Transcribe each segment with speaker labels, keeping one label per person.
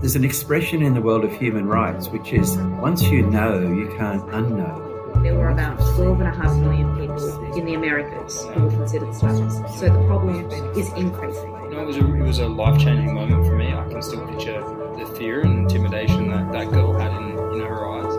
Speaker 1: There's an expression in the world of human rights, which is once you know, you can't unknow.
Speaker 2: There were about 12.5 million people in the Americas who were considered slaves. So the problem is increasing.
Speaker 3: It was a life-changing moment for me. I can still picture the fear and intimidation that girl had in her eyes.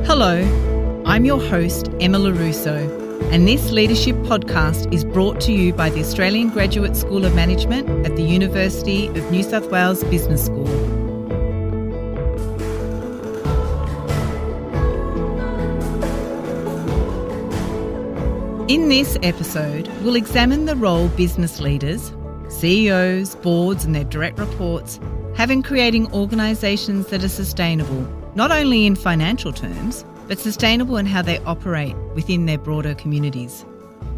Speaker 4: Hello, I'm your host, Emma Russo, and this leadership podcast is brought to you by the Australian Graduate School of Management at the University of New South Wales Business School. In this episode, we'll examine the role business leaders, CEOs, boards and their direct reports have in creating organisations that are sustainable, not only in financial terms, but sustainable in how they operate within their broader communities.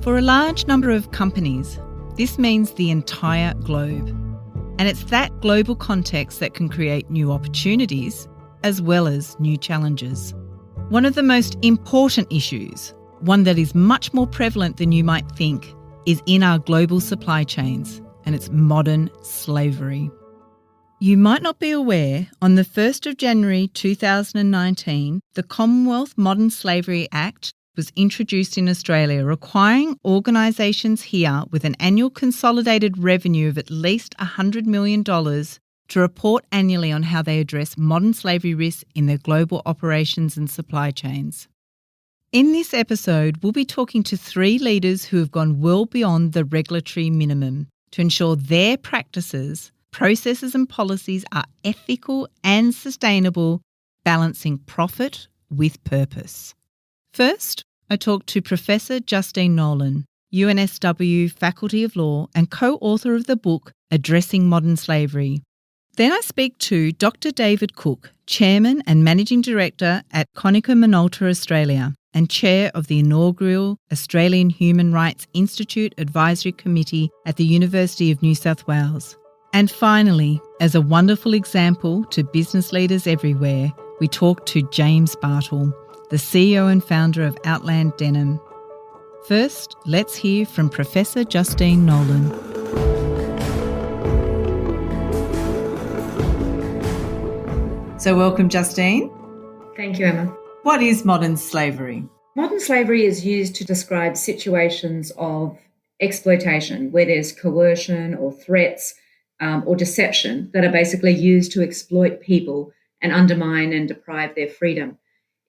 Speaker 4: For a large number of companies, this means the entire globe. And it's that global context that can create new opportunities as well as new challenges. One of the most important issues, one that is much more prevalent than you might think, is in our global supply chains, and it's modern slavery. You might not be aware, on the 1st of January 2019, the Commonwealth Modern Slavery Act was introduced in Australia, requiring organisations here with an annual consolidated revenue of at least $100 million to report annually on how they address modern slavery risks in their global operations and supply chains. In this episode, we'll be talking to 3 leaders who have gone well beyond the regulatory minimum to ensure their practices, processes and policies are ethical and sustainable, balancing profit with purpose. First, I talked to Professor Justine Nolan, UNSW Faculty of Law and co-author of the book Addressing Modern Slavery. Then I speak to Dr. David Cooke, Chairman and Managing Director at Konica Minolta Australia and Chair of the inaugural Australian Human Rights Institute Advisory Committee at the University of New South Wales. And finally, as a wonderful example to business leaders everywhere, we talk to James Bartle, the CEO and founder of Outland Denim. First, let's hear from Professor Justine Nolan. So welcome, Justine.
Speaker 2: Thank you, Emma.
Speaker 4: What is modern slavery?
Speaker 2: Modern slavery is used to describe situations of exploitation where there's coercion or threats or deception that are basically used to exploit people and undermine and deprive their freedom.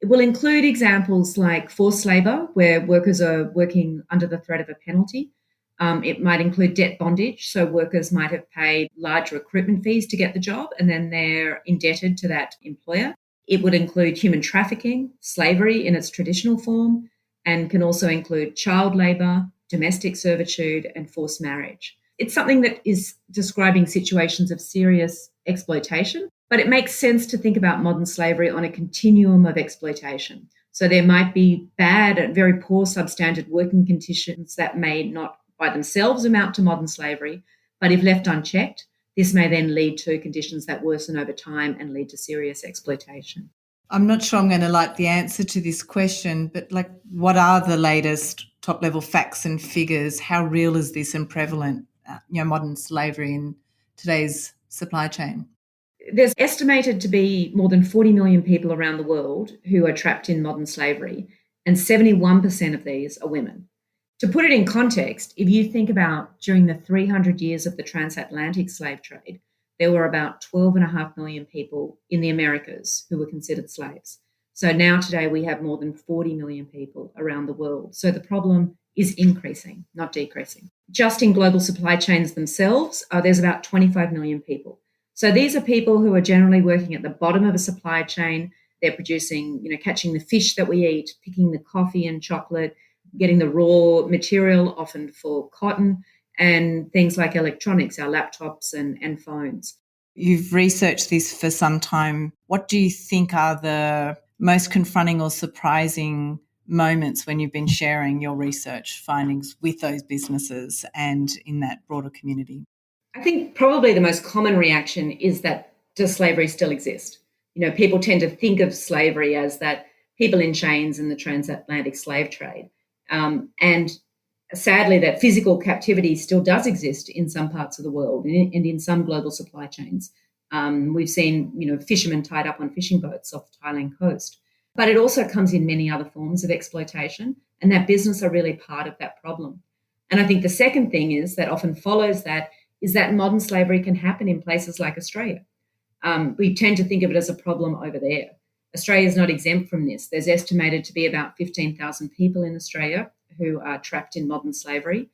Speaker 2: It will include examples like forced labour, where workers are working under the threat of a penalty. It might include debt bondage, so workers might have paid large recruitment fees to get the job and then they're indebted to that employer. It would include human trafficking, slavery in its traditional form, and can also include child labour, domestic servitude and forced marriage. It's something that is describing situations of serious exploitation, but it makes sense to think about modern slavery on a continuum of exploitation. So there might be bad and very poor substandard working conditions that may not by themselves amount to modern slavery, but if left unchecked, this may then lead to conditions that worsen over time and lead to serious exploitation.
Speaker 4: I'm not sure I'm going to like the answer to this question, but what are the latest top-level facts and figures? How real is this and prevalent? Modern slavery in today's supply chain?
Speaker 2: There's estimated to be more than 40 million people around the world who are trapped in modern slavery, and 71% of these are women. To put it in context, if you think about during the 300 years of the transatlantic slave trade, there were about 12.5 million people in the Americas who were considered slaves. So now today we have more than 40 million people around the world. So the problem is increasing, not decreasing. Just in global supply chains themselves, there's about 25 million people. So these are people who are generally working at the bottom of a supply chain. They're producing, catching the fish that we eat, picking the coffee and chocolate, getting the raw material, often for cotton, and things like electronics, our laptops and phones.
Speaker 4: You've researched this for some time. What do you think are the most confronting or surprising moments when you've been sharing your research findings with those businesses and in that broader community?
Speaker 2: I think probably the most common reaction is that does slavery still exist? People tend to think of slavery as that people in chains in the transatlantic slave trade. And sadly, that physical captivity still does exist in some parts of the world and in some global supply chains. We've seen, fishermen tied up on fishing boats off the Thailand coast. But it also comes in many other forms of exploitation, and that business are really part of that problem. And I think the second thing is that often follows that is that modern slavery can happen in places like Australia. We tend to think of it as a problem over there. Australia is not exempt from this. There's estimated to be about 15,000 people in Australia who are trapped in modern slavery,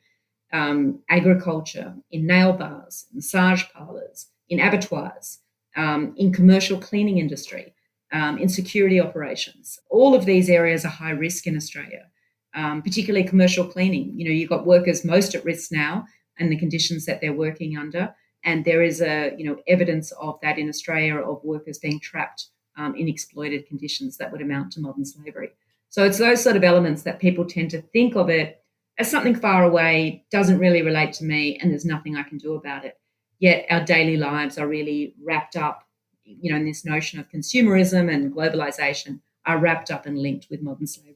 Speaker 2: agriculture, in nail bars, massage parlours, in abattoirs, in commercial cleaning industry, in security operations. All of these areas are high risk in Australia, particularly commercial cleaning. You've got workers most at risk now and the conditions that they're working under. And there is evidence of that in Australia of workers being trapped in exploited conditions that would amount to modern slavery. So it's those sort of elements that people tend to think of it as something far away, doesn't really relate to me, and there's nothing I can do about it. Yet our daily lives are really wrapped up, in this notion of consumerism and globalization are wrapped up and linked with modern slavery.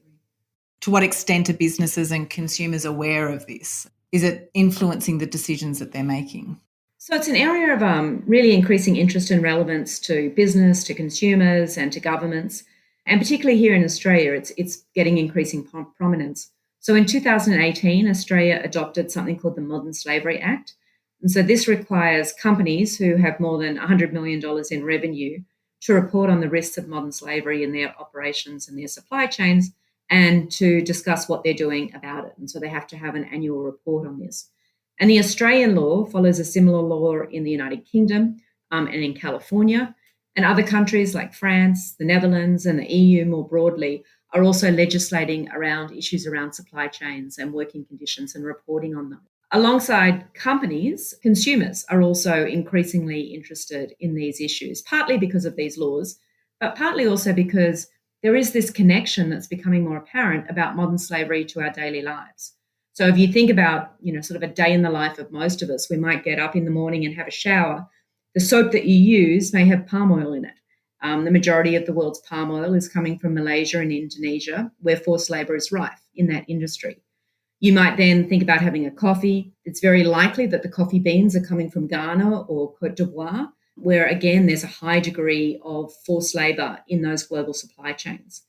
Speaker 4: To what extent are businesses and consumers aware of this? Is it influencing the decisions that they're making?
Speaker 2: So it's an area of really increasing interest and relevance to business, to consumers and to governments. And particularly here in Australia, it's getting increasing prominence. So in 2018, Australia adopted something called the Modern Slavery Act. And so this requires companies who have more than $100 million in revenue to report on the risks of modern slavery in their operations and their supply chains and to discuss what they're doing about it. And so they have to have an annual report on this. And the Australian law follows a similar law in the United Kingdom and in California. And other countries like France, the Netherlands, and the EU more broadly are also legislating around issues around supply chains and working conditions and reporting on them. Alongside companies, consumers are also increasingly interested in these issues, partly because of these laws, but partly also because there is this connection that's becoming more apparent about modern slavery to our daily lives. So if you think about, sort of a day in the life of most of us, we might get up in the morning and have a shower. The soap that you use may have palm oil in it. The majority of the world's palm oil is coming from Malaysia and Indonesia, where forced labour is rife in that industry. You might then think about having a coffee. It's very likely that the coffee beans are coming from Ghana or Cote d'Ivoire, where, again, there's a high degree of forced labour in those global supply chains.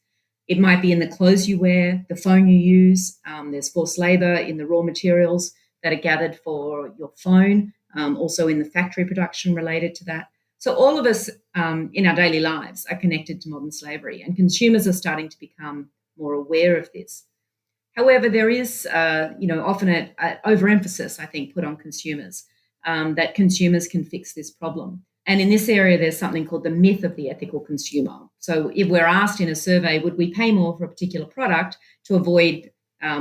Speaker 2: It might be in the clothes you wear, the phone you use. There's forced labour in the raw materials that are gathered for your phone, also in the factory production related to that. So all of us in our daily lives are connected to modern slavery, and consumers are starting to become more aware of this. However, there is, often an overemphasis, I think, put on consumers, that consumers can fix this problem. And in this area, there's something called the myth of the ethical consumer. So if we're asked in a survey, would we pay more for a particular product to avoid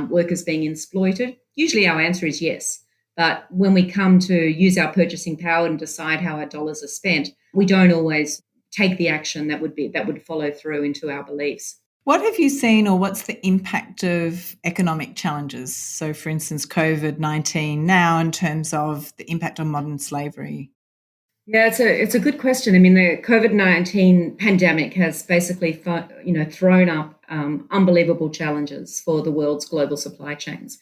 Speaker 2: workers being exploited? Usually our answer is yes. But when we come to use our purchasing power and decide how our dollars are spent, we don't always take the action that would follow through into our beliefs.
Speaker 4: What have you seen, or what's the impact of economic challenges? So, for instance, COVID-19 now in terms of the impact on modern slavery?
Speaker 2: Yeah, it's a good question. I mean, the COVID-19 pandemic has basically thrown up unbelievable challenges for the world's global supply chains.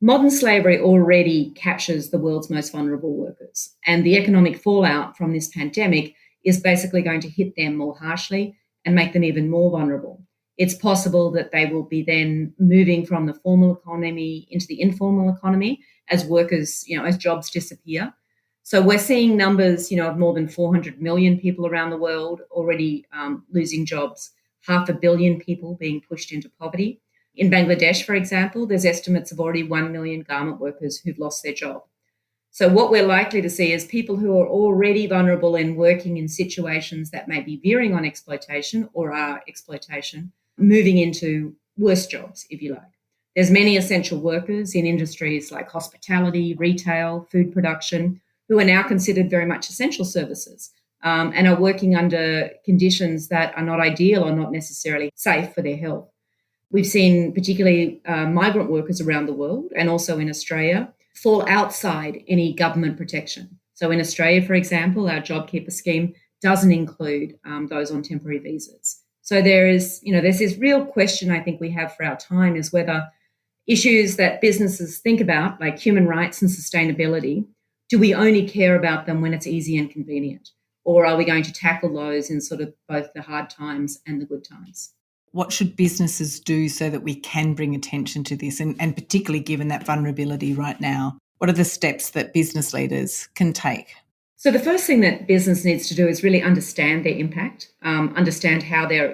Speaker 2: Modern slavery already captures the world's most vulnerable workers, and the economic fallout from this pandemic is basically going to hit them more harshly and make them even more vulnerable. It's possible that they will be then moving from the formal economy into the informal economy as workers, as jobs disappear. So we're seeing numbers, of more than 400 million people around the world already losing jobs, 500 million people being pushed into poverty. In Bangladesh, for example, there's estimates of already 1 million garment workers who've lost their job. So what we're likely to see is people who are already vulnerable and working in situations that may be veering on exploitation or are exploitation, moving into worse jobs, if you like. There's many essential workers in industries like hospitality, retail, food production, who are now considered very much essential services and are working under conditions that are not ideal or not necessarily safe for their health. We've seen particularly migrant workers around the world and also in Australia fall outside any government protection. So in Australia, for example, our JobKeeper scheme doesn't include those on temporary visas. So there's this real question I think we have for our time is whether Issues that businesses think about, like human rights and sustainability, do we only care about them when it's easy and convenient? Or are we going to tackle those in sort of both the hard times and the good times?
Speaker 4: What should businesses do so that we can bring attention to this? And particularly given that vulnerability right now, what are the steps that business leaders can take?
Speaker 2: So the first thing that business needs to do is really understand their impact, understand how their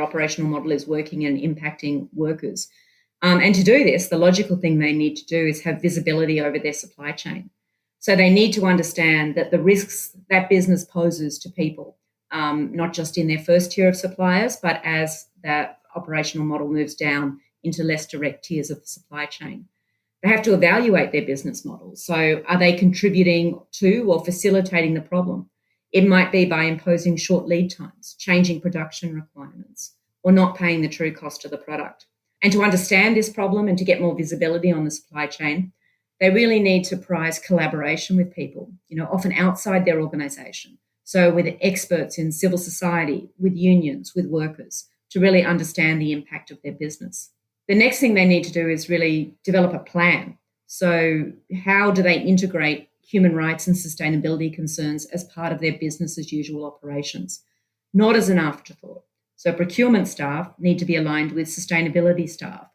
Speaker 2: operational model is working and impacting workers. And to do this, the logical thing they need to do is have visibility over their supply chain. So they need to understand that the risks that business poses to people, not just in their first tier of suppliers, but as that operational model moves down into less direct tiers of the supply chain. They have to evaluate their business model. So are they contributing to or facilitating the problem? It might be by imposing short lead times, changing production requirements, or not paying the true cost of the product. And to understand this problem and to get more visibility on the supply chain, they really need to prize collaboration with people, often outside their organization. So with experts in civil society, with unions, with workers, to really understand the impact of their business. The next thing they need to do is really develop a plan. So how do they integrate human rights and sustainability concerns as part of their business as usual operations, not as an afterthought? So procurement staff need to be aligned with sustainability staff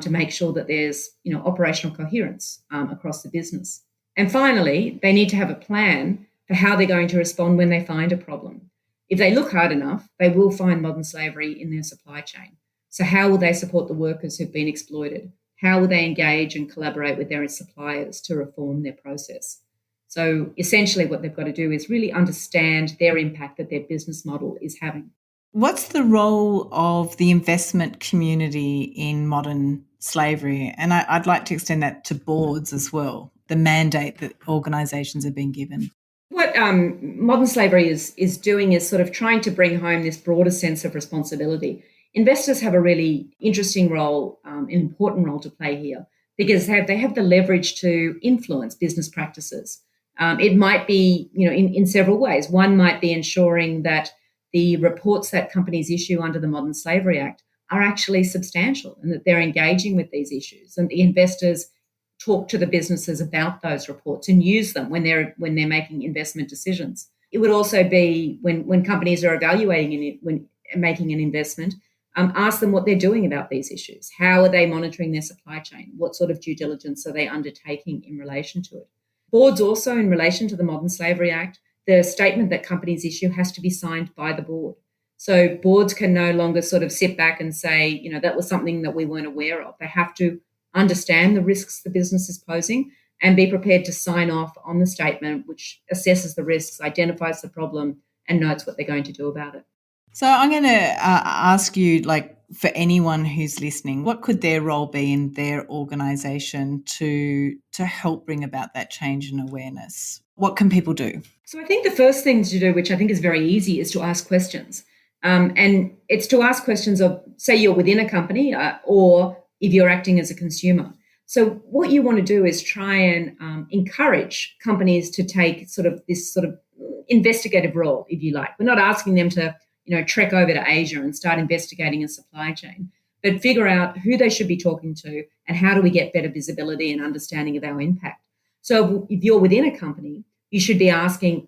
Speaker 2: to make sure that there's operational coherence across the business. And finally, they need to have a plan for how they're going to respond when they find a problem. If they look hard enough, they will find modern slavery in their supply chain. So how will they support the workers who've been exploited? How will they engage and collaborate with their suppliers to reform their process? So essentially what they've got to do is really understand their impact that their business model is having.
Speaker 4: What's the role of the investment community in modern slavery? And I'd like to extend that to boards as well, the mandate that organisations have been given.
Speaker 2: What modern slavery is doing is sort of trying to bring home this broader sense of responsibility. Investors have a really interesting role, an important role to play here, because they have the leverage to influence business practices. It might be, in several ways. One might be ensuring that the reports that companies issue under the Modern Slavery Act are actually substantial and that they're engaging with these issues, and the investors talk to the businesses about those reports and use them when they're making investment decisions. It would also be when companies are evaluating when making an investment, ask them what they're doing about these issues. How are they monitoring their supply chain? What sort of due diligence are they undertaking in relation to it? Boards also, in relation to the Modern Slavery Act, the statement that companies issue has to be signed by the board. So boards can no longer sort of sit back and say, that was something that we weren't aware of. They have to understand the risks the business is posing and be prepared to sign off on the statement, which assesses the risks, identifies the problem, and notes what they're going to do about it.
Speaker 4: So I'm going to ask you, for anyone who's listening, what could their role be in their organisation to help bring about that change and awareness? What can people do?
Speaker 2: So I think the first thing to do, which I think is very easy, is to ask questions. And it's to ask questions of, say you're within a company or if you're acting as a consumer. So what you want to do is try and encourage companies to take this investigative role, if you like. We're not asking them to trek over to Asia and start investigating a supply chain, but figure out who they should be talking to and how do we get better visibility and understanding of our impact. So if you're within a company, you should be asking,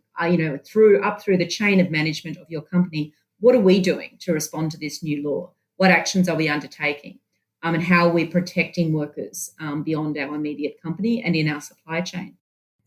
Speaker 2: through the chain of management of your company, what are we doing to respond to this new law? What actions are we undertaking? And how are we protecting workers beyond our immediate company and in our supply chain?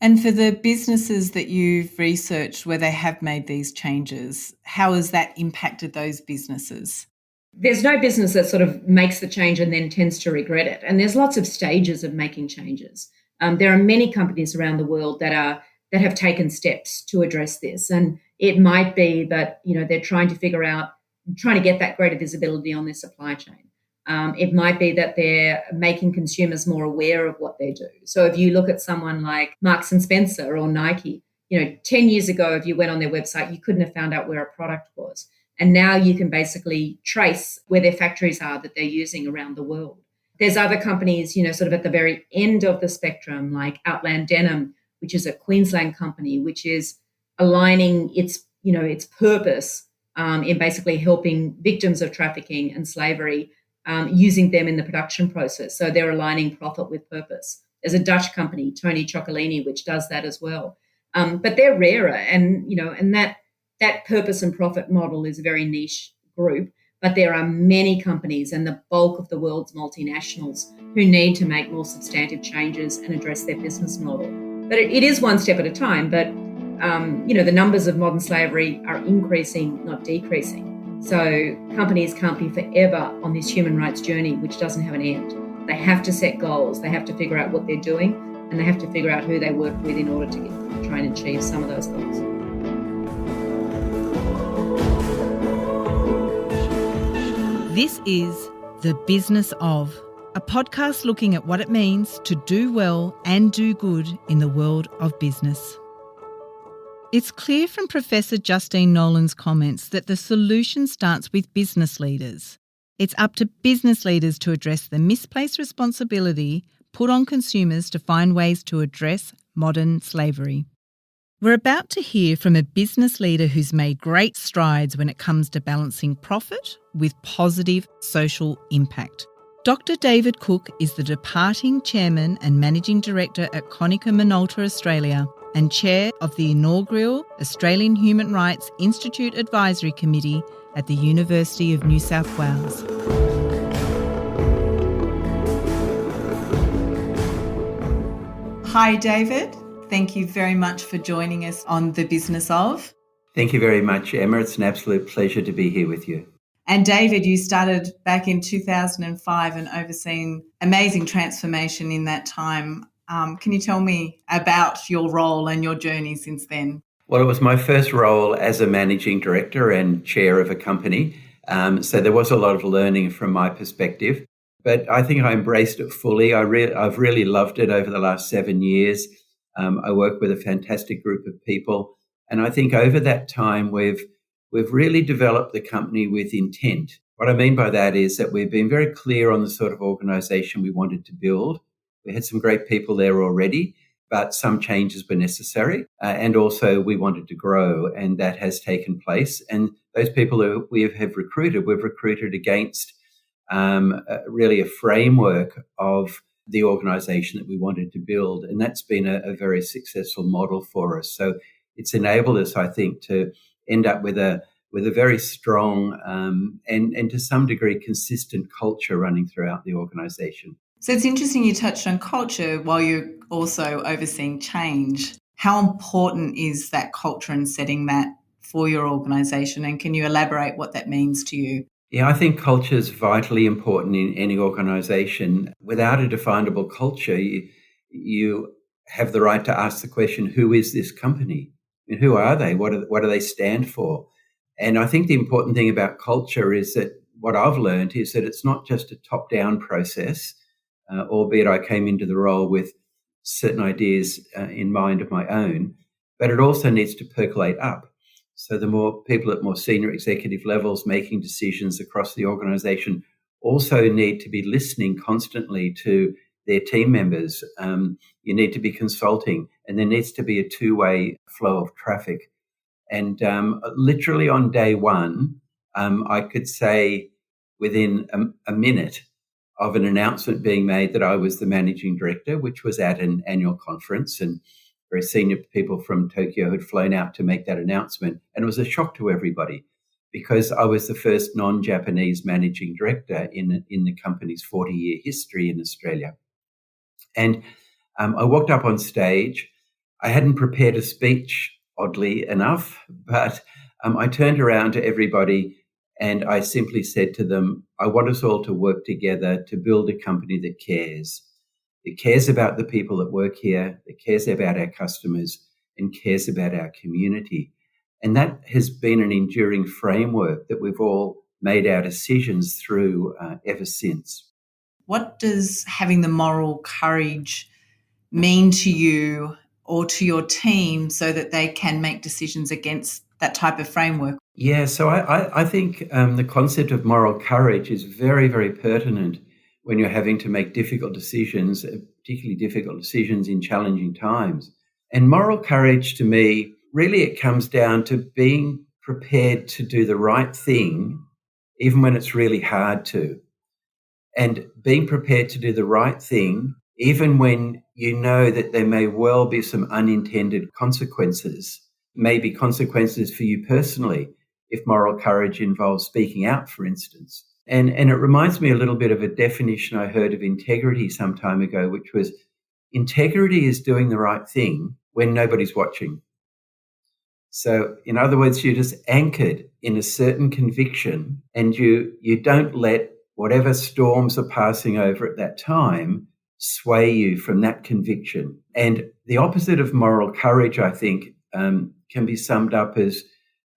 Speaker 4: And for the businesses that you've researched where they have made these changes, how has that impacted those businesses?
Speaker 2: There's no business that sort of makes the change and then tends to regret it. And there's lots of stages of making changes. There are many companies around the world that have taken steps to address this. And it might be that, they're trying to get that greater visibility on their supply chain. It might be that they're making consumers more aware of what they do. So if you look at someone like Marks and Spencer or Nike, 10 years ago, if you went on their website, you couldn't have found out where a product was. And now you can basically trace where their factories are that they're using around the world. There's other companies, sort of at the very end of the spectrum, like Outland Denim, which is a Queensland company, which is aligning its purpose in basically helping victims of trafficking and slavery using them in the production process. So they're aligning profit with purpose. There's a Dutch company, Tony Cioccolini, which does that as well. But they're rarer, and that purpose and profit model is a very niche group. But there are many companies, and the bulk of the world's multinationals, who need to make more substantive changes and address their business model. But it is one step at a time. But the numbers of modern slavery are increasing, not decreasing. So companies can't be forever on this human rights journey, which doesn't have an end. They have to set goals. They have to figure out what they're doing, and they have to figure out who they work with in order to try and achieve some of those goals.
Speaker 4: This is The Business of, a podcast looking at what it means to do well and do good in the world of business. It's clear from Professor Justine Nolan's comments that the solution starts with business leaders. It's up to business leaders to address the misplaced responsibility put on consumers to find ways to address modern slavery. We're about to hear from a business leader who's made great strides when it comes to balancing profit with positive social impact. Dr. David Cooke is the departing Chairman and Managing Director at Konica Minolta Australia and Chair of the inaugural Australian Human Rights Institute Advisory Committee at the University of New South Wales. Hi, David. Thank you very much for joining us on The Business of.
Speaker 1: Thank you very much, Emma. It's an absolute pleasure to be here with you.
Speaker 4: And David, you started back in 2005 and overseen amazing transformation in that time. Can you tell me about your role and your journey since then?
Speaker 1: Well, it was my first role as a managing director and chair of a company. So there was a lot of learning from my perspective, but I think I embraced it fully. I've really loved it over the last 7 years. I work with a fantastic group of people. And I think over that time, we've really developed the company with intent. What I mean by that is that we've been very clear on the sort of organisation we wanted to build. We had some great people there already, but some changes were necessary. And also we wanted to grow, and that has taken place. And those people who we've recruited against really a framework of the organisation that we wanted to build. And that's been a very successful model for us. So it's enabled us, I think, to end up with a very strong and to some degree consistent culture running throughout the organisation.
Speaker 4: So it's interesting you touched on culture while you're also overseeing change. How important is that culture and setting that for your organisation? And can you elaborate what that means to you?
Speaker 1: Yeah, I think culture is vitally important in any organisation. Without a definable culture, you have the right to ask the question, who is this company? And who are they? What do they stand for? And I think the important thing about culture is that what I've learned is that it's not just a top-down process, albeit I came into the role with certain ideas in mind of my own, but it also needs to percolate up. So the more people at more senior executive levels making decisions across the organisation also need to be listening constantly to their team members. You need to be consulting, and there needs to be a two-way flow of traffic. And literally on day one, I could say within a minute of an announcement being made that I was the managing director, which was at an annual conference, and very senior people from Tokyo had flown out to make that announcement. And it was a shock to everybody because I was the first non-Japanese managing director in the company's 40-year history in Australia. And I walked up on stage. I hadn't prepared a speech, oddly enough, but I turned around to everybody and I simply said to them, I want us all to work together to build a company that cares. It cares about the people that work here, it cares about our customers, and cares about our community. And that has been an enduring framework that we've all made our decisions through ever since.
Speaker 4: What does having the moral courage mean to you or to your team so that they can make decisions against that type of framework?
Speaker 1: Yeah, so I think the concept of moral courage is very, very pertinent when you're having to make difficult decisions, particularly difficult decisions in challenging times. And moral courage to me, really it comes down to being prepared to do the right thing, even when it's really hard to. and being prepared to do the right thing, even when you know that there may well be some unintended consequences, maybe consequences for you personally, if moral courage involves speaking out, for instance. And it reminds me a little bit of a definition I heard of integrity some time ago, which was integrity is doing the right thing when nobody's watching. So, in other words, you're just anchored in a certain conviction, and you don't let whatever storms are passing over at that time sway you from that conviction. And the opposite of moral courage, I think, can be summed up as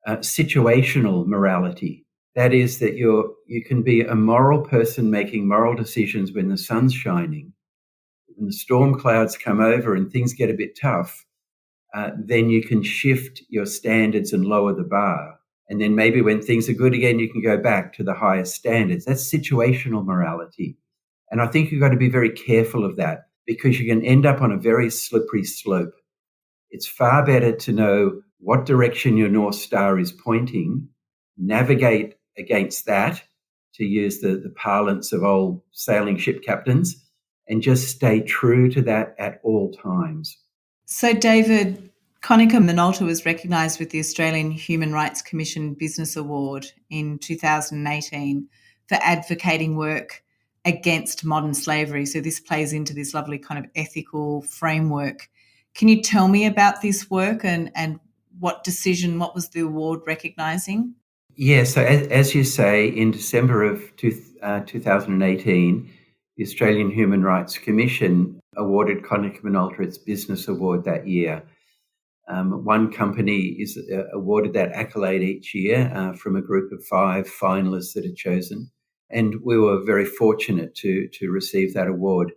Speaker 1: situational morality. That is that you can be a moral person making moral decisions when the sun's shining. When the storm clouds come over and things get a bit tough, then you can shift your standards and lower the bar. And then maybe when things are good again, you can go back to the highest standards. That's situational morality. And I think you've got to be very careful of that, because you can end up on a very slippery slope. It's far better to know what direction your North Star is pointing, navigate against that, to use the parlance of old sailing ship captains, and just stay true to that at all times.
Speaker 4: So, David, Konica Minolta was recognised with the Australian Human Rights Commission Business Award in 2018 for advocating work against modern slavery. So this plays into this lovely kind of ethical framework. Can you tell me about this work and what was the award recognising?
Speaker 1: Yeah, so as you say, in December of 2018, the Australian Human Rights Commission awarded Konica Minolta its Business Award that year. One company is awarded that accolade each year from a group of 5 finalists that are chosen. And we were very fortunate to receive that award.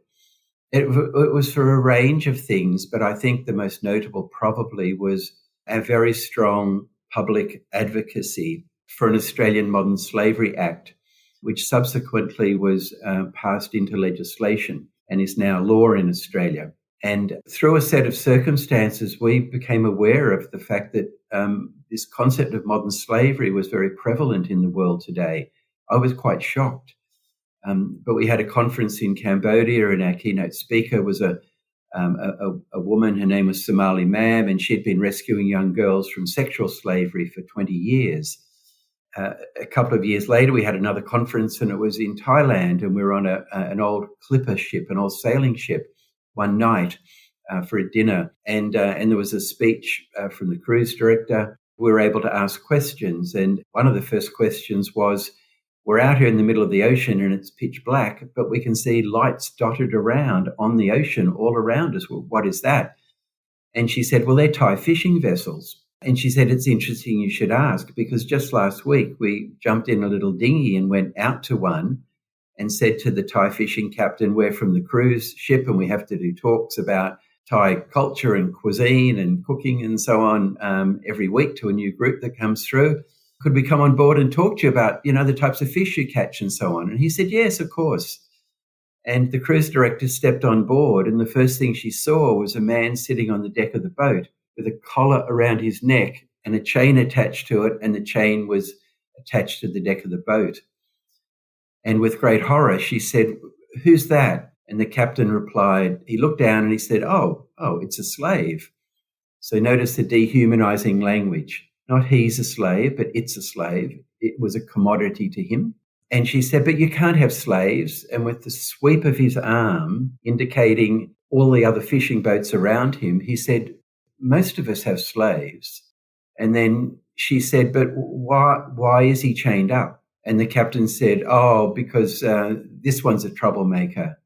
Speaker 1: It was for a range of things, but I think the most notable probably was a very strong public advocacy for an Australian Modern Slavery Act, which subsequently was passed into legislation and is now law in Australia. And through a set of circumstances, we became aware of the fact that this concept of modern slavery was very prevalent in the world today. I was quite shocked. But we had a conference in Cambodia, and our keynote speaker was a woman. Her name was Somali Mam, and she'd been rescuing young girls from sexual slavery for 20 years. A couple of years later, we had another conference, and it was in Thailand, and we were on an old clipper ship, an old sailing ship, one night for a dinner, and there was a speech from the cruise director. We were able to ask questions, and one of the first questions was, we're out here in the middle of the ocean and it's pitch black, but we can see lights dotted around on the ocean all around us. Well, what is that? And she said, well, they're Thai fishing vessels. And she said, it's interesting you should ask, because just last week we jumped in a little dinghy and went out to one and said to the Thai fishing captain, we're from the cruise ship and we have to do talks about Thai culture and cuisine and cooking and so on every week to a new group that comes through. Could we come on board and talk to you about, the types of fish you catch and so on? And he said, yes, of course. And the cruise director stepped on board, and the first thing she saw was a man sitting on the deck of the boat with a collar around his neck and a chain attached to it, and the chain was attached to the deck of the boat. And with great horror, she said, who's that? And the captain replied, he looked down and he said, oh, it's a slave. So notice the dehumanizing language. Not he's a slave, but it's a slave. It was a commodity to him. And she said, but you can't have slaves. And with the sweep of his arm, indicating all the other fishing boats around him, he said, most of us have slaves. And then she said, but why is he chained up? And the captain said, because this one's a troublemaker,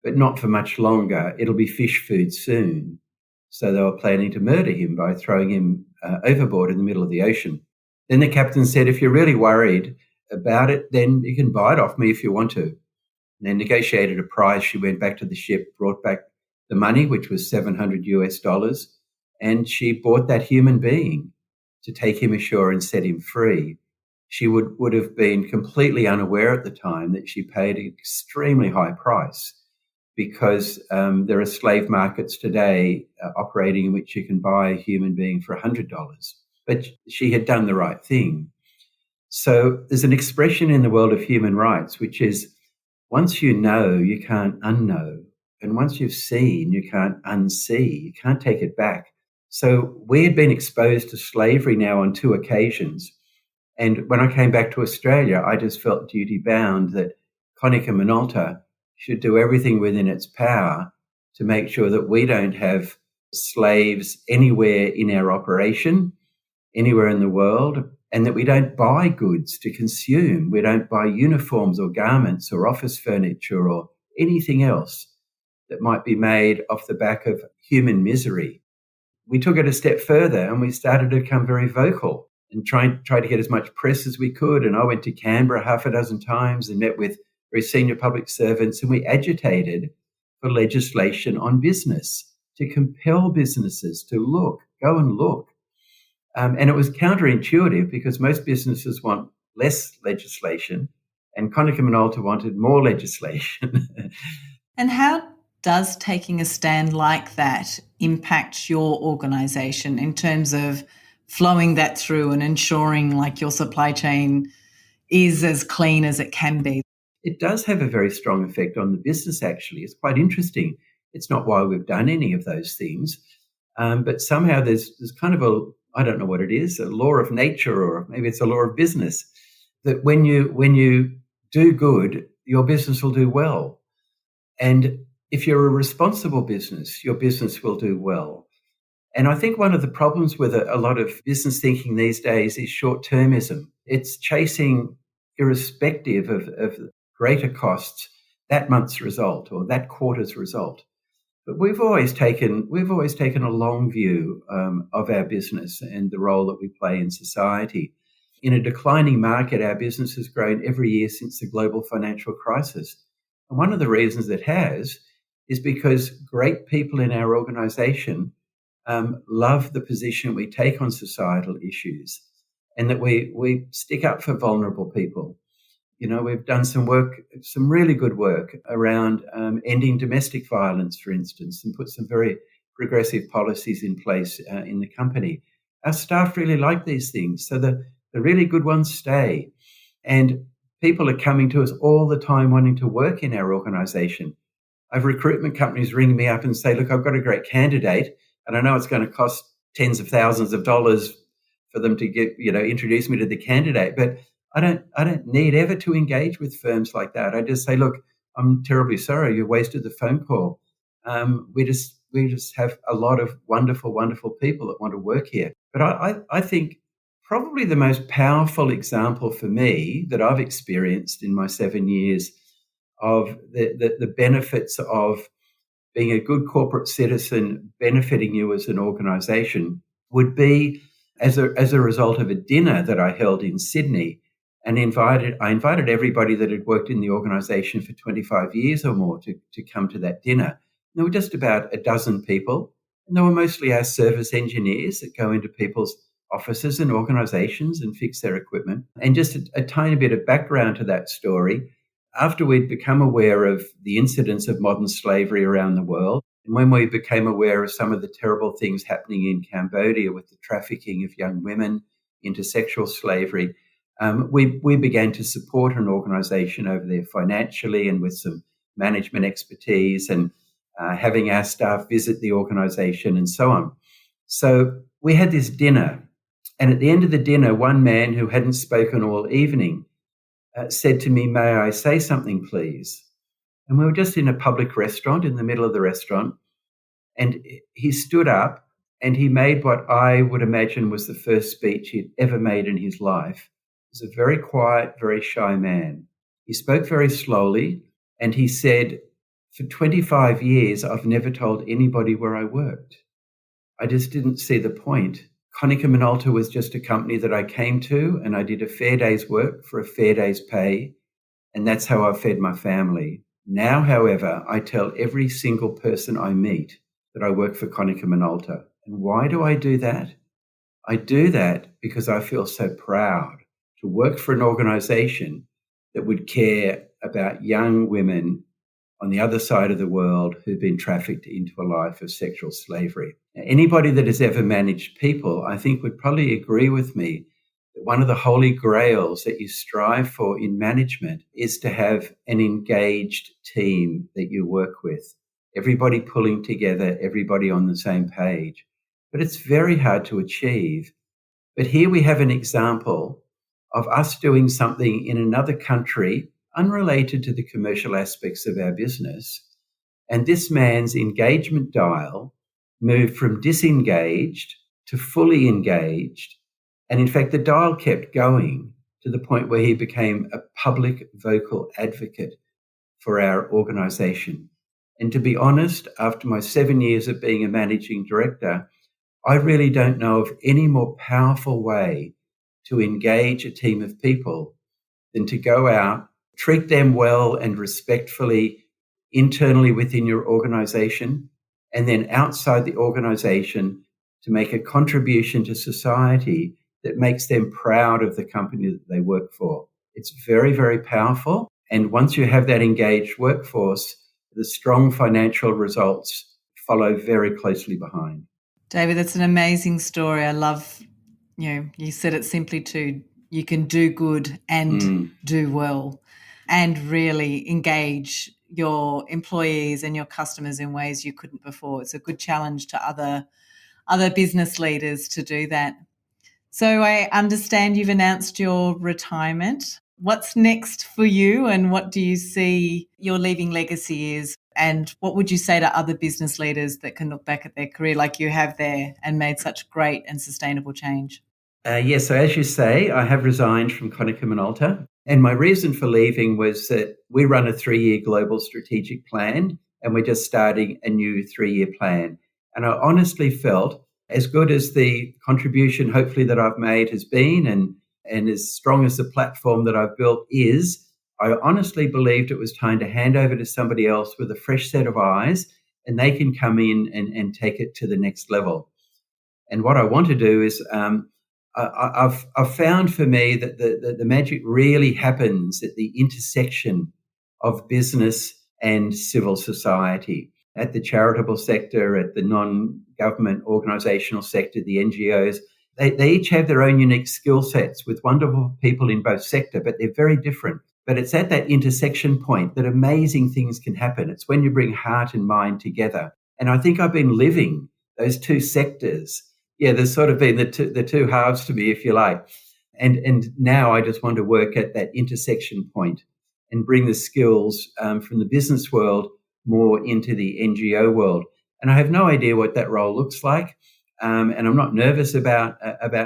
Speaker 1: but not for much longer. It'll be fish food soon. So they were planning to murder him by throwing him overboard in the middle of the ocean. Then the captain said, if you're really worried about it, then you can buy it off me if you want to. And they negotiated a price. She went back to the ship, brought back the money, which was $700, and she bought that human being to take him ashore and set him free. She would have been completely unaware at the time that she paid an extremely high price, because there are slave markets today operating in which you can buy a human being for $100. But she had done the right thing. So there's an expression in the world of human rights, which is once you know, you can't unknow. And once you've seen, you can't unsee. You can't take it back. So we had been exposed to slavery now on 2 occasions. And when I came back to Australia, I just felt duty bound that Konica Minolta should do everything within its power to make sure that we don't have slaves anywhere in our operation, anywhere in the world, and that we don't buy goods to consume. We don't buy uniforms or garments or office furniture or anything else that might be made off the back of human misery. We took it a step further and we started to become very vocal and tried to get as much press as we could. And I went to Canberra 6 times and met with very senior public servants, and we agitated for legislation on business to compel businesses to go and look. And it was counterintuitive because most businesses want less legislation and Konica Minolta wanted more legislation.
Speaker 4: And how does taking a stand like that impact your organisation in terms of flowing that through and ensuring like your supply chain is as clean as it can be?
Speaker 1: It does have a very strong effect on the business, actually. It's quite interesting. It's not why we've done any of those things, but somehow there's kind of I don't know what it is, a law of nature, or maybe it's a law of business, that when you do good, your business will do well. And if you're a responsible business, your business will do well. And I think one of the problems with a lot of business thinking these days is short-termism. It's chasing, irrespective of greater costs, that month's result or that quarter's result. But we've always taken a long view of our business and the role that we play in society. In a declining market, our business has grown every year since the global financial crisis. And one of the reasons it has is because great people in our organisation love the position we take on societal issues, and that we stick up for vulnerable people. You know, we've done some really good work around ending domestic violence, for instance, and put some very progressive policies in place in the company. Our staff really like these things, so the really good ones stay. And people are coming to us all the time wanting to work in our organisation. I have recruitment companies ring me up and say, look, I've got a great candidate, and I know it's going to cost tens of thousands of dollars for them to introduce me to the candidate, but I don't need ever to engage with firms like that. I just say, look, I'm terribly sorry you wasted the phone call. We just have a lot of wonderful, wonderful people that want to work here. But I think probably the most powerful example for me that I've experienced in my 7 years of the benefits of being a good corporate citizen benefiting you as an organisation would be as a result of a dinner that I held in Sydney. And I invited everybody that had worked in the organisation for 25 years or more to come to that dinner. And there were just about a dozen people, and they were mostly our service engineers that go into people's offices and organisations and fix their equipment. And just a tiny bit of background to that story. After we'd become aware of the incidents of modern slavery around the world, and when we became aware of some of the terrible things happening in Cambodia with the trafficking of young women into sexual slavery, we began to support an organisation over there financially and with some management expertise, and having our staff visit the organisation and so on. So we had this dinner, and at the end of the dinner, one man who hadn't spoken all evening said to me, "May I say something, please?" And we were just in a public restaurant, in the middle of the restaurant, and he stood up and he made what I would imagine was the first speech he'd ever made in his life. He was a very quiet, very shy man. He spoke very slowly, and he said, "For 25 years, I've never told anybody where I worked. I just didn't see the point. Konica Minolta was just a company that I came to, and I did a fair day's work for a fair day's pay, and that's how I fed my family. Now, however, I tell every single person I meet that I work for Konica Minolta. And why do I do that? I do that because I feel so proud to work for an organisation that would care about young women on the other side of the world who've been trafficked into a life of sexual slavery." Now, anybody that has ever managed people, I think, would probably agree with me one of the holy grails that you strive for in management is to have an engaged team that you work with. Everybody pulling together, everybody on the same page. But it's very hard to achieve. But here we have an example of us doing something in another country unrelated to the commercial aspects of our business. And this man's engagement dial moved from disengaged to fully engaged. And in fact, the dial kept going to the point where he became a public vocal advocate for our organization. And to be honest, after my 7 years of being a managing director, I really don't know of any more powerful way to engage a team of people than to go out, treat them well and respectfully internally within your organization, and then outside the organization to make a contribution to society that makes them proud of the company that they work for. It's very, very powerful. And once you have that engaged workforce, the strong financial results follow very closely behind.
Speaker 4: David, that's an amazing story. I love, you said it simply too. You can do good and do well and really engage your employees and your customers in ways you couldn't before. It's a good challenge to other business leaders to do that. So I understand you've announced your retirement. What's next for you, and what do you see your leaving legacy is? And what would you say to other business leaders that can look back at their career like you have there and made such great and sustainable change?
Speaker 1: Yes, so as you say, I have resigned from Konica Minolta. And my reason for leaving was that we run a 3-year global strategic plan, and we're just starting a new 3-year plan. And I honestly felt, as good as the contribution hopefully that I've made has been, and as strong as the platform that I've built is, I honestly believed it was time to hand over to somebody else with a fresh set of eyes, and they can come in and take it to the next level. And what I want to do is I've found for me that the magic really happens at the intersection of business and civil society, at the charitable sector, at the non-government organisational sector, the NGOs. They each have their own unique skill sets with wonderful people in both sector, but they're very different. But it's at that intersection point that amazing things can happen. It's when you bring heart and mind together. And I think I've been living those two sectors. Yeah, there's sort of been the two halves to me, if you like. And now I just want to work at that intersection point and bring the skills from the business world more into the NGO world. And I have no idea what that role looks like. And I'm not nervous about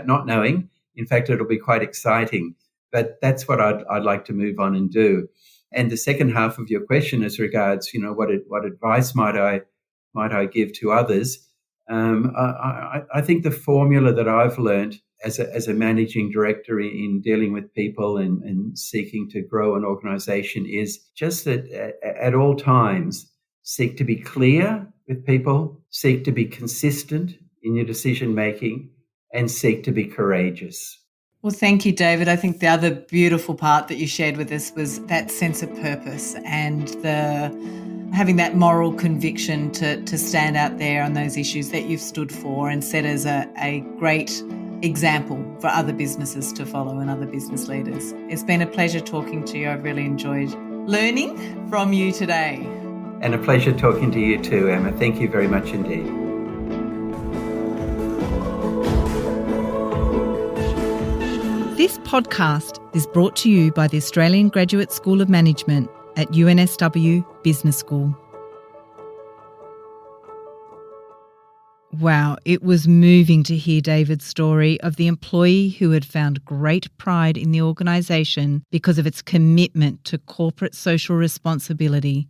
Speaker 1: not knowing. In fact, it'll be quite exciting. But that's what I'd like to move on and do. And the second half of your question, as regards, what advice might I give to others? I think the formula that I've learned as a managing director in dealing with people and seeking to grow an organisation is just that at all times seek to be clear with people, seek to be consistent in your decision making, and seek to be courageous.
Speaker 4: Well, thank you, David. I think the other beautiful part that you shared with us was that sense of purpose and having that moral conviction to stand out there on those issues that you've stood for and set as a great example for other businesses to follow and other business leaders. It's been a pleasure talking to you. I've really enjoyed learning from you today.
Speaker 1: And a pleasure talking to you too, Emma. Thank you very much indeed.
Speaker 4: This podcast is brought to you by the Australian Graduate School of Management at UNSW Business School. Wow, it was moving to hear David's story of the employee who had found great pride in the organisation because of its commitment to corporate social responsibility.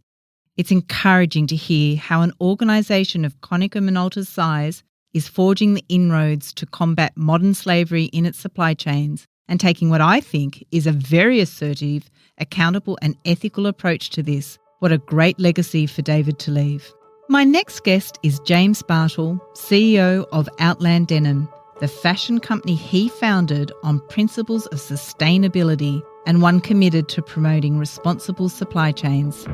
Speaker 4: It's encouraging to hear how an organisation of Konica Minolta's size is forging the inroads to combat modern slavery in its supply chains and taking what I think is a very assertive, accountable and ethical approach to this. What a great legacy for David to leave. My next guest is James Bartle, CEO of Outland Denim, the fashion company he founded on principles of sustainability and one committed to promoting responsible supply chains.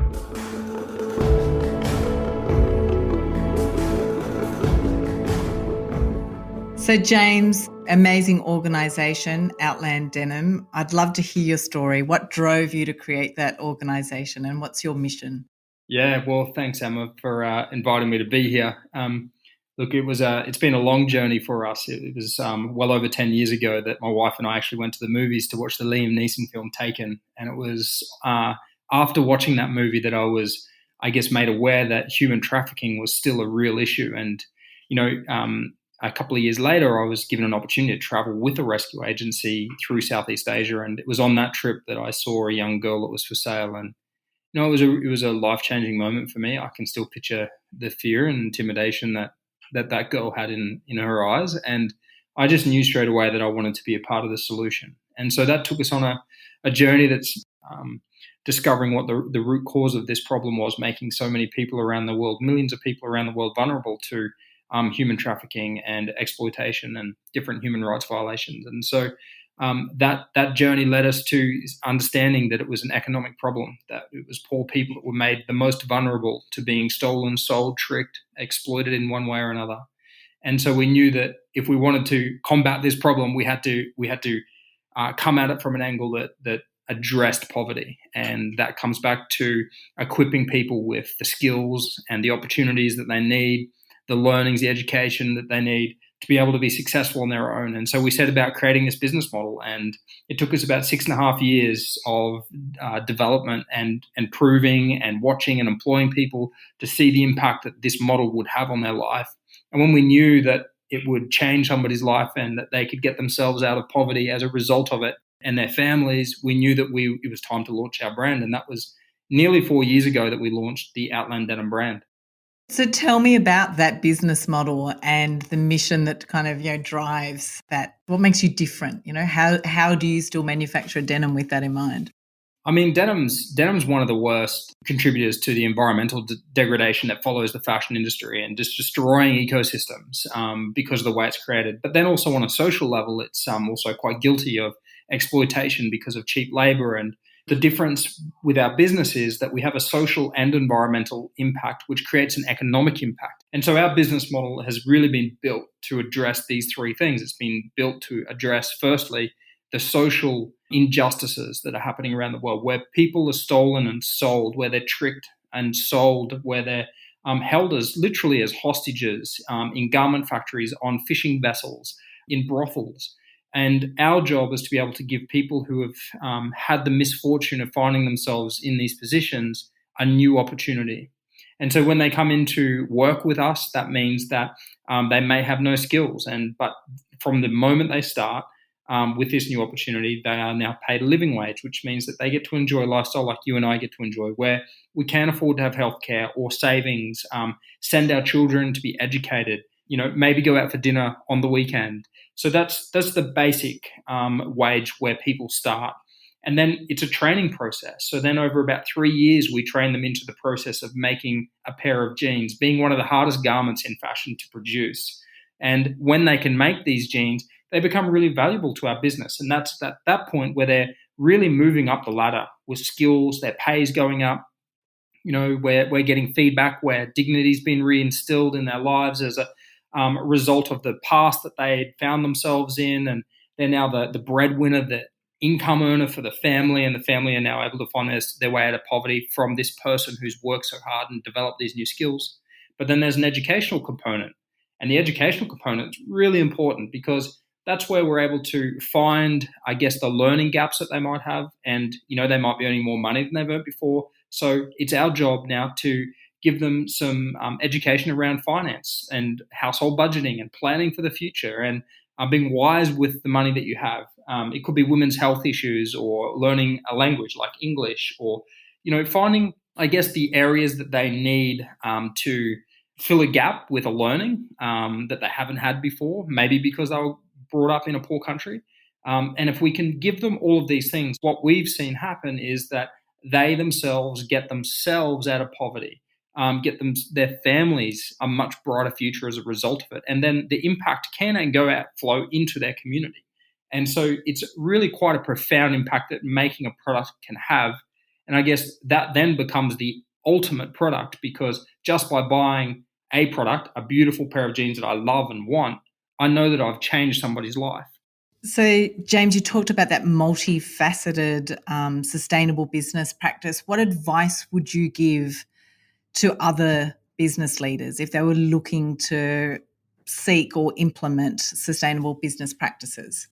Speaker 4: So James, amazing organisation, Outland Denim. I'd love to hear your story. What drove you to create that organisation and what's your mission?
Speaker 3: Yeah, well, thanks, Emma, for inviting me to be here. Look, it's been a long journey for us. It was well over 10 years ago that my wife and I actually went to the movies to watch the Liam Neeson film Taken. And it was after watching that movie that I was, I guess, made aware that human trafficking was still a real issue. And, a couple of years later, I was given an opportunity to travel with a rescue agency through Southeast Asia. And it was on that trip that I saw a young girl that was for sale. And it was a life-changing moment for me. I can still picture the fear and intimidation that girl had in her eyes. And I just knew straight away that I wanted to be a part of the solution. And so that took us on a journey that's discovering what the root cause of this problem was, making so many people around the world, millions of people around the world, vulnerable to human trafficking and exploitation and different human rights violations. And so that journey led us to understanding that it was an economic problem, that it was poor people that were made the most vulnerable to being stolen, sold, tricked, exploited in one way or another. And so we knew that if we wanted to combat this problem, we had to come at it from an angle that addressed poverty. And that comes back to equipping people with the skills and the opportunities that they need, the learnings, the education that they need to be able to be successful on their own. And so we set about creating this business model, and it took us about 6.5 years of development and proving and watching and employing people to see the impact that this model would have on their life. And when we knew that it would change somebody's life and that they could get themselves out of poverty as a result of it and their families, we knew that it was time to launch our brand. And that was nearly 4 years ago that we launched the Outland Denim brand.
Speaker 4: So tell me about that business model and the mission that kind of, drives that. What makes you different? How do you still manufacture a denim with that in mind?
Speaker 3: I mean, denim's one of the worst contributors to the environmental degradation that follows the fashion industry and just destroying ecosystems because of the way it's created. But then also on a social level, it's also quite guilty of exploitation because of cheap labor. And the difference with our business is that we have a social and environmental impact, which creates an economic impact. And so our business model has really been built to address these three things. It's been built to address, firstly, the social injustices that are happening around the world, where people are stolen and sold, where they're tricked and sold, where they're held as literally as hostages in garment factories, on fishing vessels, in brothels. And our job is to be able to give people who have had the misfortune of finding themselves in these positions a new opportunity. And so when they come into work with us, that means that they may have no skills. But from the moment they start with this new opportunity, they are now paid a living wage, which means that they get to enjoy a lifestyle like you and I get to enjoy, where we can afford to have healthcare or savings, send our children to be educated, maybe go out for dinner on the weekend. So that's the basic wage where people start. And then it's a training process. So then over about 3 years, we train them into the process of making a pair of jeans, being one of the hardest garments in fashion to produce. And when they can make these jeans, they become really valuable to our business. And that's at that point where they're really moving up the ladder with skills, their pay is going up. We're getting feedback where dignity's been reinstilled in their lives as a result of the past that they found themselves in, and they're now the breadwinner, the income earner for the family, and the family are now able to find their way out of poverty from this person who's worked so hard and developed these new skills. But then there's an educational component, and the educational component is really important because that's where we're able to find, I guess, the learning gaps that they might have, and they might be earning more money than they've earned before. So it's our job now to give them some education around finance and household budgeting and planning for the future and being wise with the money that you have. It could be women's health issues or learning a language like English or, finding, I guess, the areas that they need to fill a gap with a learning that they haven't had before, maybe because they were brought up in a poor country. And if we can give them all of these things, what we've seen happen is that they themselves get themselves out of poverty. Get their families a much brighter future as a result of it. And then the impact can and flow into their community. And so it's really quite a profound impact that making a product can have. And I guess that then becomes the ultimate product, because just by buying a product, a beautiful pair of jeans that I love and want, I know that I've changed somebody's life.
Speaker 4: So, James, you talked about that multifaceted sustainable business practice. What advice would you give to other business leaders if they were looking to seek or implement sustainable business practices?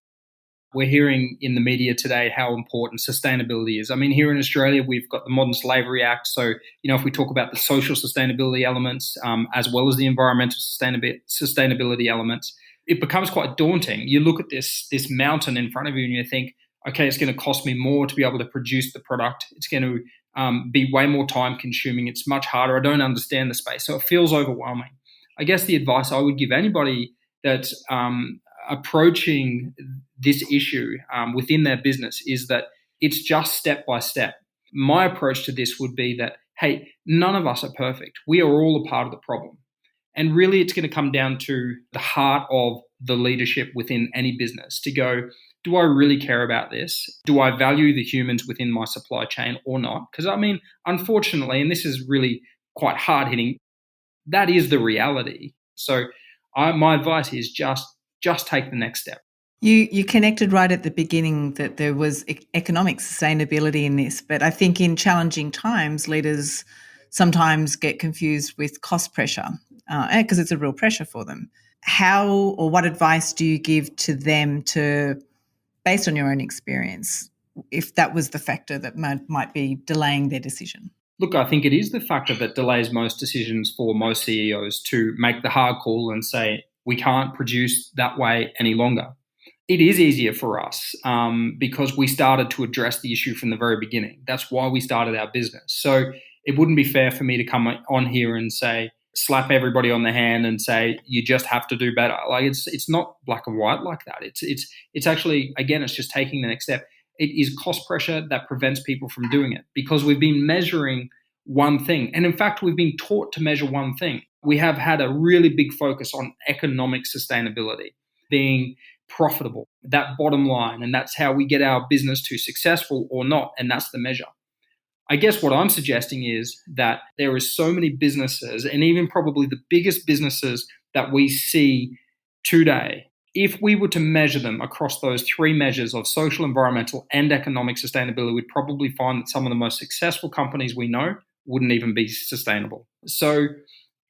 Speaker 3: We're hearing in the media today how important sustainability is. I mean, here in Australia, we've got the Modern Slavery Act. So, if we talk about the social sustainability elements, as well as the environmental sustainability elements, it becomes quite daunting. You look at this mountain in front of you and you think, okay, it's going to cost me more to be able to produce the product. It's going to be way more time consuming. It's much harder. I don't understand the space. So it feels overwhelming. I guess the advice I would give anybody that's approaching this issue within their business is that it's just step by step. My approach to this would be that, hey, none of us are perfect. We are all a part of the problem. And really, it's going to come down to the heart of the leadership within any business to go, do I really care about this? Do I value the humans within my supply chain or not? Because, I mean, unfortunately, and this is really quite hard hitting, that is the reality. So my advice is just take the next step.
Speaker 4: You connected right at the beginning that there was economic sustainability in this, but I think in challenging times, leaders sometimes get confused with cost pressure because it's a real pressure for them. How or what advice do you give to them based on your own experience, if that was the factor that might be delaying their decision?
Speaker 3: Look, I think it is the factor that delays most decisions for most CEOs to make the hard call and say, we can't produce that way any longer. It is easier for us because we started to address the issue from the very beginning. That's why we started our business. So it wouldn't be fair for me to come on here and say, slap everybody on the hand and say, you just have to do better. Like it's not black and white like that. It's actually, again, it's just taking the next step. It is cost pressure that prevents people from doing it because we've been measuring one thing. And in fact, we've been taught to measure one thing. We have had a really big focus on economic sustainability, being profitable, that bottom line. And that's how we get our business to successful or not. And that's the measure. I guess what I'm suggesting is that there is so many businesses, and even probably the biggest businesses that we see today, if we were to measure them across those three measures of social, environmental, and economic sustainability, we'd probably find that some of the most successful companies we know wouldn't even be sustainable. So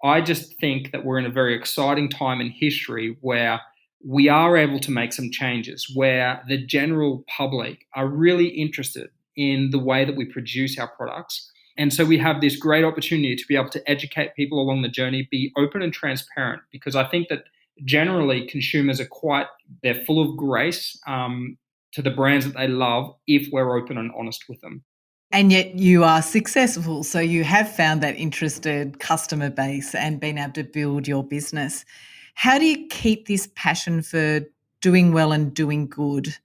Speaker 3: I just think that we're in a very exciting time in history where we are able to make some changes, where the general public are really interested in the way that we produce our products. And so we have this great opportunity to be able to educate people along the journey, be open and transparent, because I think that generally consumers are they're full of grace to the brands that they love if we're open and honest with them.
Speaker 4: And yet you are successful. So you have found that interested customer base and been able to build your business. How do you keep this passion for doing well and doing good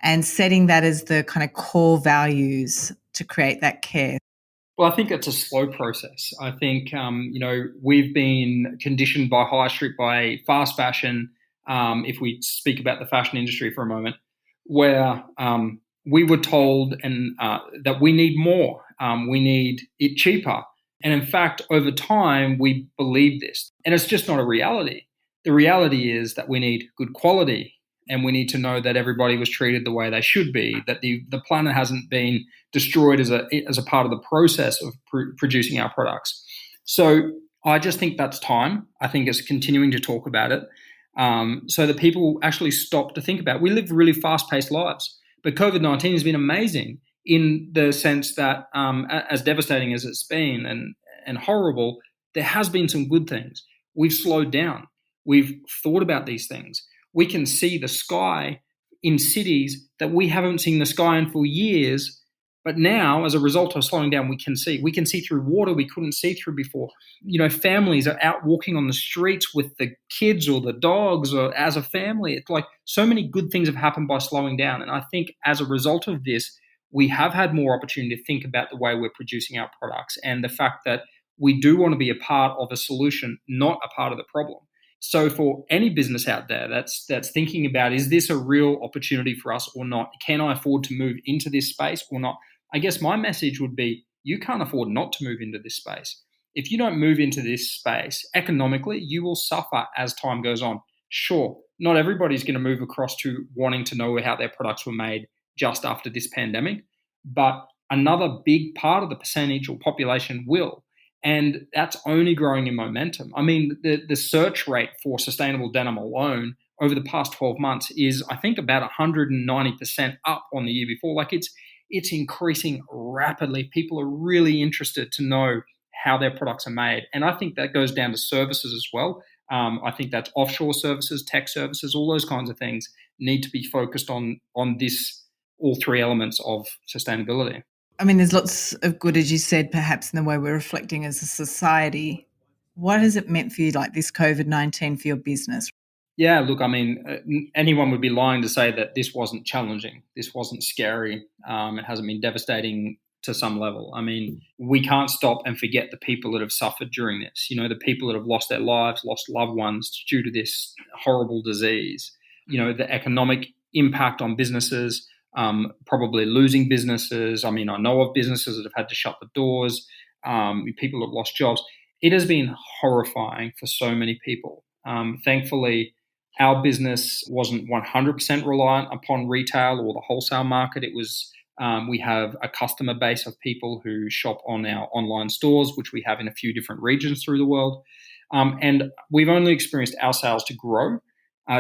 Speaker 4: and setting that as the kind of core values to create that care?
Speaker 3: Well, I think it's a slow process. I think, we've been conditioned by high street, by fast fashion, if we speak about the fashion industry for a moment, where we were told that we need more, we need it cheaper. And in fact, over time, we believe this. And it's just not a reality. The reality is that we need good quality, and we need to know that everybody was treated the way they should be, that the planet hasn't been destroyed as a part of the process of producing our products. So I just think that's time. I think it's continuing to talk about it so that people actually stop to think about it. We live really fast-paced lives, but COVID-19 has been amazing in the sense that as devastating as it's been and horrible, there has been some good things. We've slowed down. We've thought about these things. We can see the sky in cities that we haven't seen the sky in for years. But now, as a result of slowing down, we can see. We can see through water we couldn't see through before. Families are out walking on the streets with the kids or the dogs or as a family. It's like so many good things have happened by slowing down. And I think as a result of this, we have had more opportunity to think about the way we're producing our products and the fact that we do want to be a part of a solution, not a part of the problem. So for any business out there that's thinking about, is this a real opportunity for us or not? Can I afford to move into this space or not? I guess my message would be, you can't afford not to move into this space. If you don't move into this space economically, you will suffer as time goes on. Sure, not everybody's going to move across to wanting to know how their products were made just after this pandemic, but another big part of the percentage or population will. And that's only growing in momentum. I mean, the search rate for sustainable denim alone over the past 12 months is, I think, about 190% up on the year before. Like it's increasing rapidly. People are really interested to know how their products are made. And I think that goes down to services as well. I think that's offshore services, tech services, all those kinds of things need to be focused on this, all three elements of sustainability.
Speaker 4: I mean, there's lots of good, as you said, perhaps in the way we're reflecting as a society. What has it meant for you, like this COVID-19 for your business?
Speaker 3: Yeah, look, I mean, anyone would be lying to say that this wasn't challenging. This wasn't scary. It hasn't been devastating to some level. I mean, we can't stop and forget the people that have suffered during this. You know, the people that have lost their lives, lost loved ones due to this horrible disease. You know, the economic impact on businesses, probably losing businesses. I mean, I know of businesses that have had to shut the doors. People have lost jobs. It has been horrifying for so many people. Thankfully, our business wasn't 100% reliant upon retail or the wholesale market. It was we have a customer base of people who shop on our online stores, which we have in a few different regions through the world. And we've only experienced our sales to grow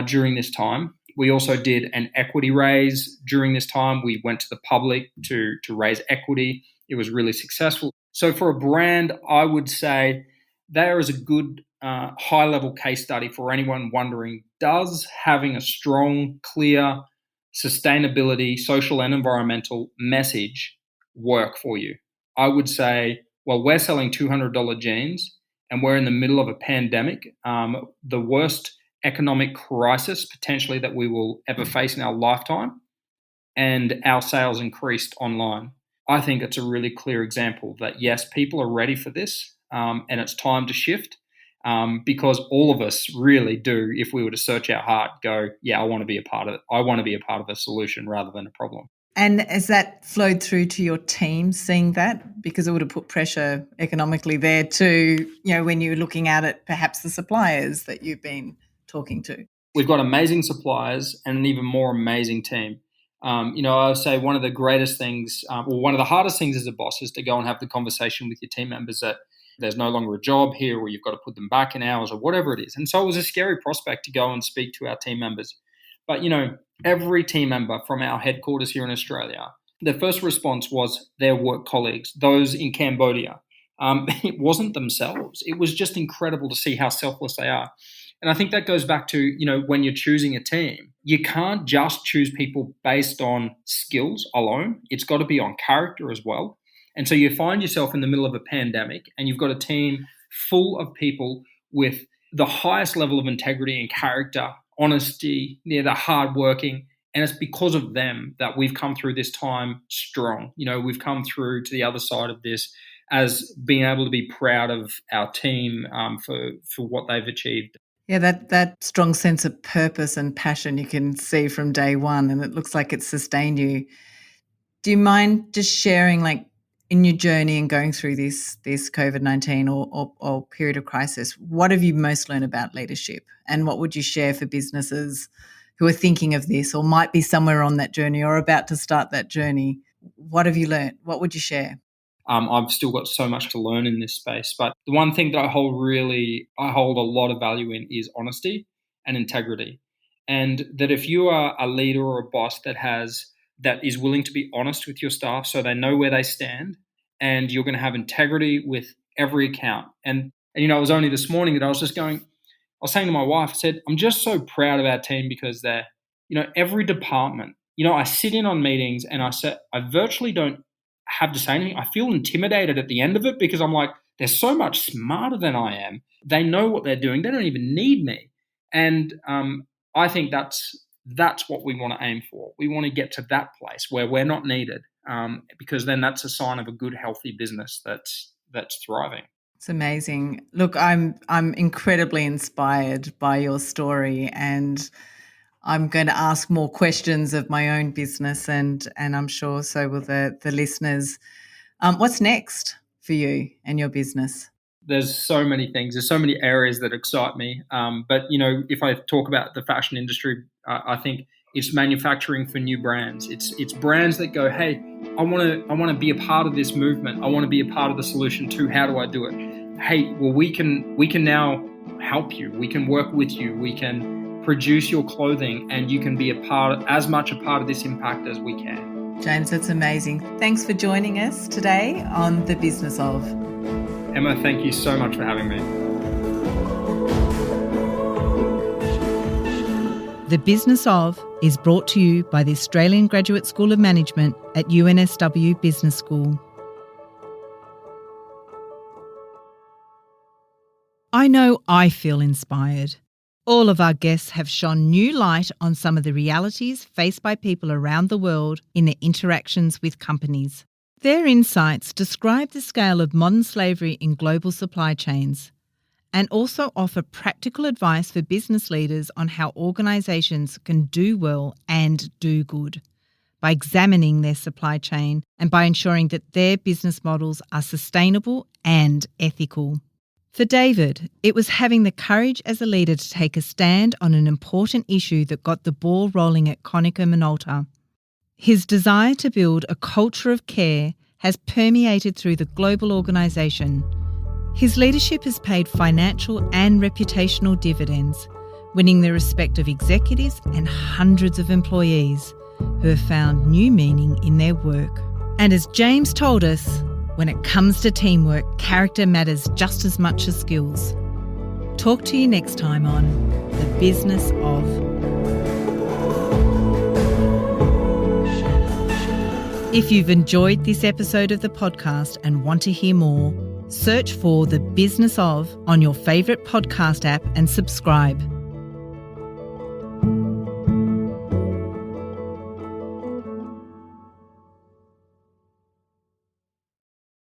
Speaker 3: during this time. We also did an equity raise during this time. We went to the public to raise equity. It was really successful. So for a brand, I would say there is a good high-level case study for anyone wondering, does having a strong, clear sustainability, social and environmental message work for you? I would say, well, we're selling $200 jeans and we're in the middle of a pandemic, the worst economic crisis potentially that we will ever face in our lifetime, and our sales increased online. I think it's a really clear example that, yes, people are ready for this, and it's time to shift, because all of us really do, if we were to search our heart, go, yeah, I want to be a part of it. I want to be a part of a solution rather than a problem.
Speaker 4: And has that flowed through to your team seeing that? Because it would have put pressure economically there too, you know, when you're looking out at perhaps the suppliers that you've been talking to.
Speaker 3: We've got amazing suppliers and an even more amazing team. You know, I would say one of the greatest things, or one of the hardest things as a boss is to go and have the conversation with your team members that there's no longer a job here, or you've got to put them back in hours or whatever it is. And so it was a scary prospect to go and speak to our team members. But, you know, every team member from our headquarters here in Australia, their first response was their work colleagues, those in Cambodia. It wasn't themselves. It was just incredible to see how selfless they are. And I think that goes back to, you know, when you're choosing a team, you can't just choose people based on skills alone. It's got to be on character as well. And so you find yourself in the middle of a pandemic and you've got a team full of people with the highest level of integrity and character, honesty, they're hardworking. And it's because of them that we've come through this time strong. You know, we've come through to the other side of this as being able to be proud of our team for what they've achieved.
Speaker 4: Yeah, that strong sense of purpose and passion you can see from day one, and it looks like it's sustained you. Do you mind just sharing, like, in your journey and going through this COVID-19 or period of crisis, what have you most learned about leadership, and what would you share for businesses who are thinking of this or might be somewhere on that journey or about to start that journey? What have you learned? What would you share?
Speaker 3: I've still got so much to learn in this space, but the one thing that I hold a lot of value in is honesty and integrity. And that if you are a leader or a boss that is willing to be honest with your staff so they know where they stand, and you're going to have integrity with every account. And you know, it was only this morning that I was saying to my wife, I said, I'm just so proud of our team because they're, you know, every department, you know, I sit in on meetings and I virtually don't have to say anything. I feel intimidated at the end of it because I'm like, they're so much smarter than I am. They know what they're doing. They don't even need me. And I think that's what we want to aim for. We want to get to that place where we're not needed, because then that's a sign of a good, healthy business that's thriving.
Speaker 4: It's amazing. Look, I'm incredibly inspired by your story, and I'm going to ask more questions of my own business, and I'm sure so will the listeners. What's next for you and your business?
Speaker 3: There's so many things. There's so many areas that excite me. But, if I talk about the fashion industry, I think it's manufacturing for new brands. It's brands that go, hey, I want to be a part of this movement. I want to be a part of the solution too. How do I do it? Hey, well, we can now help you. We can work with you. We can produce your clothing, and you can be as much a part of this impact as we can.
Speaker 4: James, that's amazing. Thanks for joining us today on The Business of.
Speaker 3: Emma, thank you so much for having me.
Speaker 4: The Business of is brought to you by the Australian Graduate School of Management at UNSW Business School. I know I feel inspired. All of our guests have shone new light on some of the realities faced by people around the world in their interactions with companies. Their insights describe the scale of modern slavery in global supply chains and also offer practical advice for business leaders on how organisations can do well and do good by examining their supply chain and by ensuring that their business models are sustainable and ethical. For David, it was having the courage as a leader to take a stand on an important issue that got the ball rolling at Konica Minolta. His desire to build a culture of care has permeated through the global organisation. His leadership has paid financial and reputational dividends, winning the respect of executives and hundreds of employees who have found new meaning in their work. And as James told us, when it comes to teamwork, character matters just as much as skills. Talk to you next time on The Business of. If you've enjoyed this episode of the podcast and want to hear more, search for The Business of on your favourite podcast app and subscribe.